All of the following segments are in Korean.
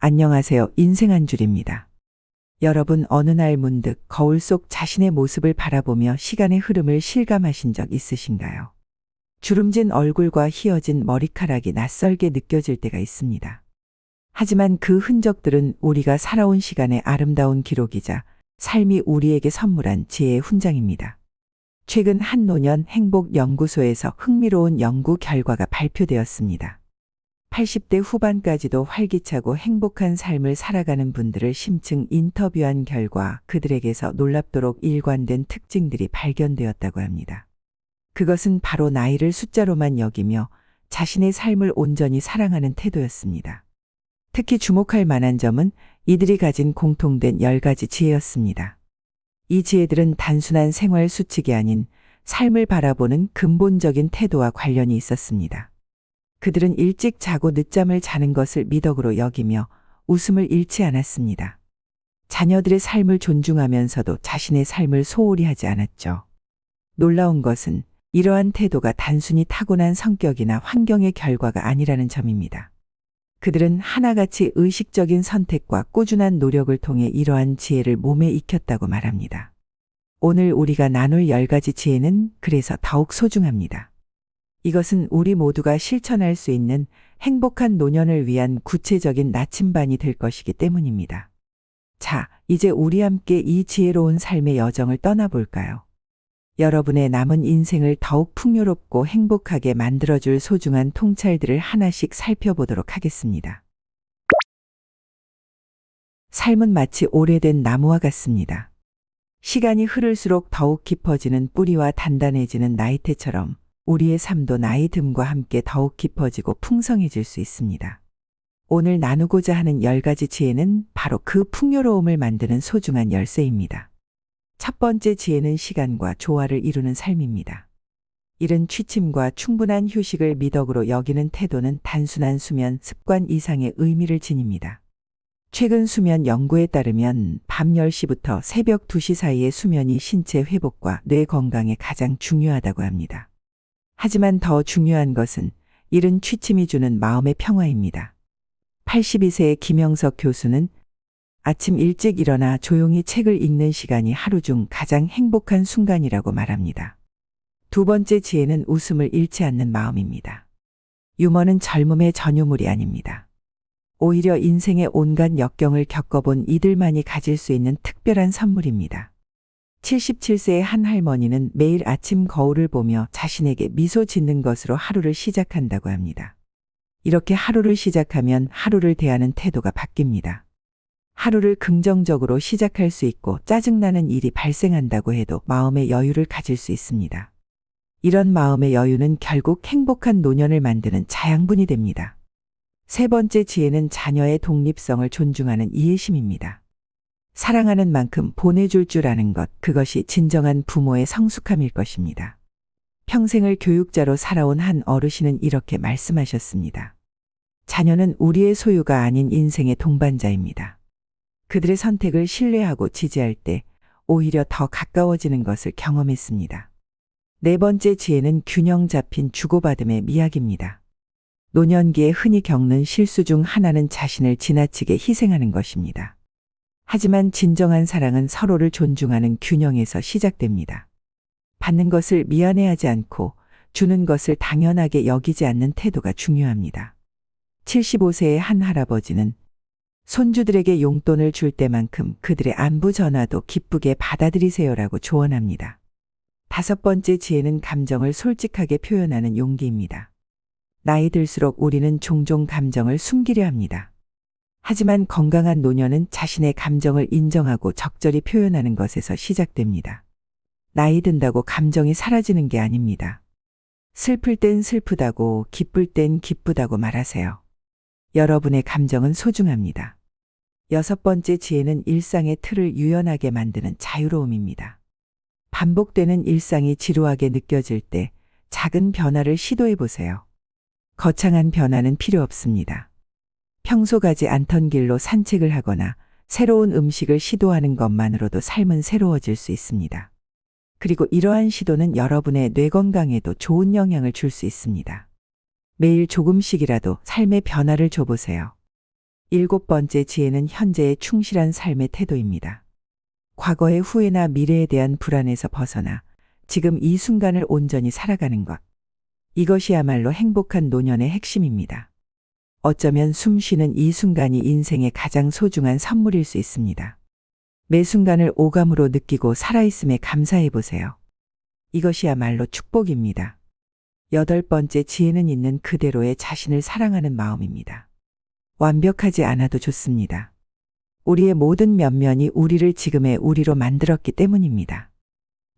안녕하세요. 인생 한 줄입니다. 여러분, 어느 날 문득 거울 속 자신의 모습을 바라보며 시간의 흐름을 실감하신 적 있으신가요? 주름진 얼굴과 휘어진 머리카락이 낯설게 느껴질 때가 있습니다. 하지만 그 흔적들은 우리가 살아온 시간의 아름다운 기록이자 삶이 우리에게 선물한 지혜의 훈장입니다. 최근 한 노년 행복연구소에서 흥미로운 연구 결과가 발표되었습니다. 80대 후반까지도 활기차고 행복한 삶을 살아가는 분들을 심층 인터뷰한 결과 그들에게서 놀랍도록 일관된 특징들이 발견되었다고 합니다. 그것은 바로 나이를 숫자로만 여기며 자신의 삶을 온전히 사랑하는 태도였습니다. 특히 주목할 만한 점은 이들이 가진 공통된 10가지 지혜였습니다. 이 지혜들은 단순한 생활 수칙이 아닌 삶을 바라보는 근본적인 태도와 관련이 있었습니다. 그들은 일찍 자고 늦잠을 자는 것을 미덕으로 여기며 웃음을 잃지 않았습니다. 자녀들의 삶을 존중하면서도 자신의 삶을 소홀히 하지 않았죠. 놀라운 것은 이러한 태도가 단순히 타고난 성격이나 환경의 결과가 아니라는 점입니다. 그들은 하나같이 의식적인 선택과 꾸준한 노력을 통해 이러한 지혜를 몸에 익혔다고 말합니다. 오늘 우리가 나눌 10가지 지혜는 그래서 더욱 소중합니다. 이것은 우리 모두가 실천할 수 있는 행복한 노년을 위한 구체적인 나침반이 될 것이기 때문입니다. 자, 이제 우리 함께 이 지혜로운 삶의 여정을 떠나볼까요? 여러분의 남은 인생을 더욱 풍요롭고 행복하게 만들어줄 소중한 통찰들을 하나씩 살펴보도록 하겠습니다. 삶은 마치 오래된 나무와 같습니다. 시간이 흐를수록 더욱 깊어지는 뿌리와 단단해지는 나이테처럼 우리의 삶도 나이 듦과 함께 더욱 깊어지고 풍성해질 수 있습니다. 오늘 나누고자 하는 10가지 지혜는 바로 그 풍요로움을 만드는 소중한 열쇠입니다. 첫 번째 지혜는 시간과 조화를 이루는 삶입니다. 이른 취침과 충분한 휴식을 미덕으로 여기는 태도는 단순한 수면 습관 이상의 의미를 지닙니다. 최근 수면 연구에 따르면 밤 10시부터 새벽 2시 사이의 수면이 신체 회복과 뇌 건강에 가장 중요하다고 합니다. 하지만 더 중요한 것은 이른 취침이 주는 마음의 평화입니다. 82세의 김영석 교수는 아침 일찍 일어나 조용히 책을 읽는 시간이 하루 중 가장 행복한 순간이라고 말합니다. 두 번째 지혜는 웃음을 잃지 않는 마음입니다. 유머는 젊음의 전유물이 아닙니다. 오히려 인생의 온갖 역경을 겪어본 이들만이 가질 수 있는 특별한 선물입니다. 77세의 한 할머니는 매일 아침 거울을 보며 자신에게 미소 짓는 것으로 하루를 시작한다고 합니다. 이렇게 하루를 시작하면 하루를 대하는 태도가 바뀝니다. 하루를 긍정적으로 시작할 수 있고 짜증나는 일이 발생한다고 해도 마음의 여유를 가질 수 있습니다. 이런 마음의 여유는 결국 행복한 노년을 만드는 자양분이 됩니다. 세 번째 지혜는 자녀의 독립성을 존중하는 이해심입니다. 사랑하는 만큼 보내줄 줄 아는 것, 그것이 진정한 부모의 성숙함일 것입니다. 평생을 교육자로 살아온 한 어르신은 이렇게 말씀하셨습니다. 자녀는 우리의 소유가 아닌 인생의 동반자입니다. 그들의 선택을 신뢰하고 지지할 때 오히려 더 가까워지는 것을 경험했습니다. 네 번째 지혜는 균형 잡힌 주고받음의 미학입니다. 노년기에 흔히 겪는 실수 중 하나는 자신을 지나치게 희생하는 것입니다. 하지만 진정한 사랑은 서로를 존중하는 균형에서 시작됩니다. 받는 것을 미안해하지 않고 주는 것을 당연하게 여기지 않는 태도가 중요합니다. 75세의 한 할아버지는 손주들에게 용돈을 줄 때만큼 그들의 안부 전화도 기쁘게 받아들이세요라고 조언합니다. 다섯 번째 지혜는 감정을 솔직하게 표현하는 용기입니다. 나이 들수록 우리는 종종 감정을 숨기려 합니다. 하지만 건강한 노년은 자신의 감정을 인정하고 적절히 표현하는 것에서 시작됩니다. 나이 든다고 감정이 사라지는 게 아닙니다. 슬플 땐 슬프다고, 기쁠 땐 기쁘다고 말하세요. 여러분의 감정은 소중합니다. 여섯 번째 지혜는 일상의 틀을 유연하게 만드는 자유로움입니다. 반복되는 일상이 지루하게 느껴질 때 작은 변화를 시도해 보세요. 거창한 변화는 필요 없습니다. 평소 가지 않던 길로 산책을 하거나 새로운 음식을 시도하는 것만으로도 삶은 새로워질 수 있습니다. 그리고 이러한 시도는 여러분의 뇌 건강에도 좋은 영향을 줄 수 있습니다. 매일 조금씩이라도 삶의 변화를 줘보세요. 7번째 지혜는 현재의 충실한 삶의 태도입니다. 과거의 후회나 미래에 대한 불안에서 벗어나 지금 이 순간을 온전히 살아가는 것. 이것이야말로 행복한 노년의 핵심입니다. 어쩌면 숨 쉬는 이 순간이 인생의 가장 소중한 선물일 수 있습니다. 매 순간을 오감으로 느끼고 살아있음에 감사해 보세요. 이것이야말로 축복입니다. 8번째 지혜는 있는 그대로의 자신을 사랑하는 마음입니다. 완벽하지 않아도 좋습니다. 우리의 모든 면면이 우리를 지금의 우리로 만들었기 때문입니다.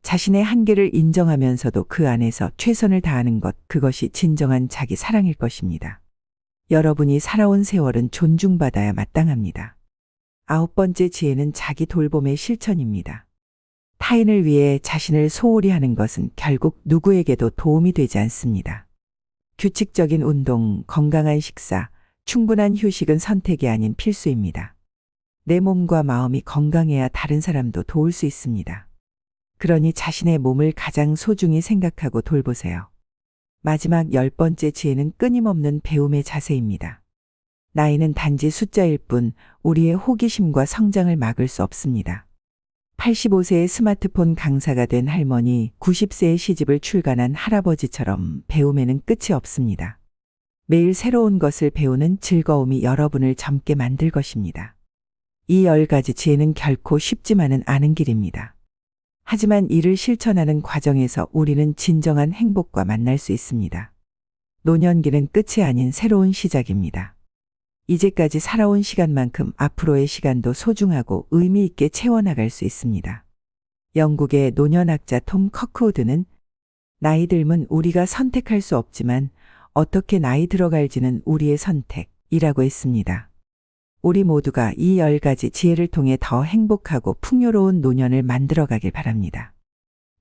자신의 한계를 인정하면서도 그 안에서 최선을 다하는 것, 그것이 진정한 자기 사랑일 것입니다. 여러분이 살아온 세월은 존중받아야 마땅합니다. 9번째 지혜는 자기 돌봄의 실천입니다. 타인을 위해 자신을 소홀히 하는 것은 결국 누구에게도 도움이 되지 않습니다. 규칙적인 운동, 건강한 식사, 충분한 휴식은 선택이 아닌 필수입니다. 내 몸과 마음이 건강해야 다른 사람도 도울 수 있습니다. 그러니 자신의 몸을 가장 소중히 생각하고 돌보세요. 마지막 10번째 지혜는 끊임없는 배움의 자세입니다. 나이는 단지 숫자일 뿐 우리의 호기심과 성장을 막을 수 없습니다. 85세의 스마트폰 강사가 된 할머니, 90세의 시집을 출간한 할아버지처럼 배움에는 끝이 없습니다. 매일 새로운 것을 배우는 즐거움이 여러분을 젊게 만들 것입니다. 이 10가지 지혜는 결코 쉽지만은 않은 길입니다. 하지만 이를 실천하는 과정에서 우리는 진정한 행복과 만날 수 있습니다. 노년기는 끝이 아닌 새로운 시작입니다. 이제까지 살아온 시간만큼 앞으로의 시간도 소중하고 의미 있게 채워나갈 수 있습니다. 영국의 노년학자 톰 커크우드는 나이 들면 우리가 선택할 수 없지만 어떻게 나이 들어갈지는 우리의 선택이라고 했습니다. 우리 모두가 이 10가지 지혜를 통해 더 행복하고 풍요로운 노년을 만들어가길 바랍니다.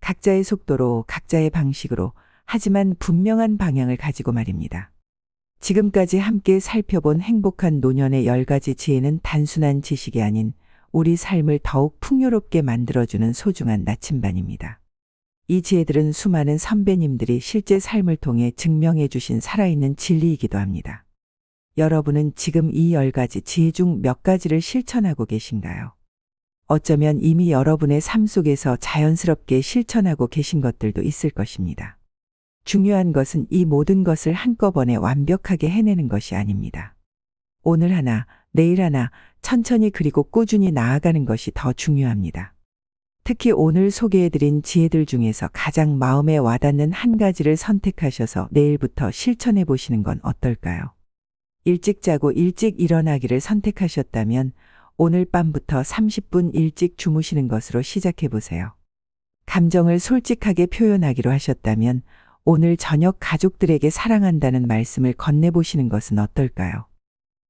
각자의 속도로, 각자의 방식으로, 하지만 분명한 방향을 가지고 말입니다. 지금까지 함께 살펴본 행복한 노년의 10가지 지혜는 단순한 지식이 아닌 우리 삶을 더욱 풍요롭게 만들어주는 소중한 나침반입니다. 이 지혜들은 수많은 선배님들이 실제 삶을 통해 증명해 주신 살아있는 진리이기도 합니다. 여러분은 지금 이 10가지 지혜 중 몇 가지를 실천하고 계신가요? 어쩌면 이미 여러분의 삶 속에서 자연스럽게 실천하고 계신 것들도 있을 것입니다. 중요한 것은 이 모든 것을 한꺼번에 완벽하게 해내는 것이 아닙니다. 오늘 하나, 내일 하나, 천천히 그리고 꾸준히 나아가는 것이 더 중요합니다. 특히 오늘 소개해드린 지혜들 중에서 가장 마음에 와닿는 한 가지를 선택하셔서 내일부터 실천해 보시는 건 어떨까요? 일찍 자고 일찍 일어나기를 선택하셨다면 오늘 밤부터 30분 일찍 주무시는 것으로 시작해 보세요. 감정을 솔직하게 표현하기로 하셨다면 오늘 저녁 가족들에게 사랑한다는 말씀을 건네보시는 것은 어떨까요?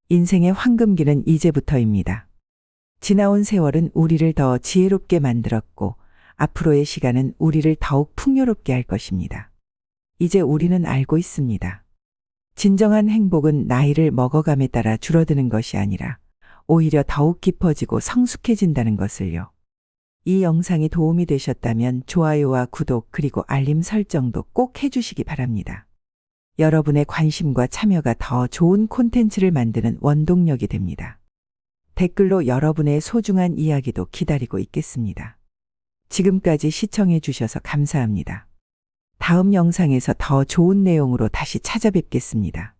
인생의 황금기는 이제부터입니다. 지나온 세월은 우리를 더 지혜롭게 만들었고 앞으로의 시간은 우리를 더욱 풍요롭게 할 것입니다. 이제 우리는 알고 있습니다. 진정한 행복은 나이를 먹어감에 따라 줄어드는 것이 아니라 오히려 더욱 깊어지고 성숙해진다는 것을요. 이 영상이 도움이 되셨다면 좋아요와 구독 그리고 알림 설정도 꼭 해주시기 바랍니다. 여러분의 관심과 참여가 더 좋은 콘텐츠를 만드는 원동력이 됩니다. 댓글로 여러분의 소중한 이야기도 기다리고 있겠습니다. 지금까지 시청해 주셔서 감사합니다. 다음 영상에서 더 좋은 내용으로 다시 찾아뵙겠습니다.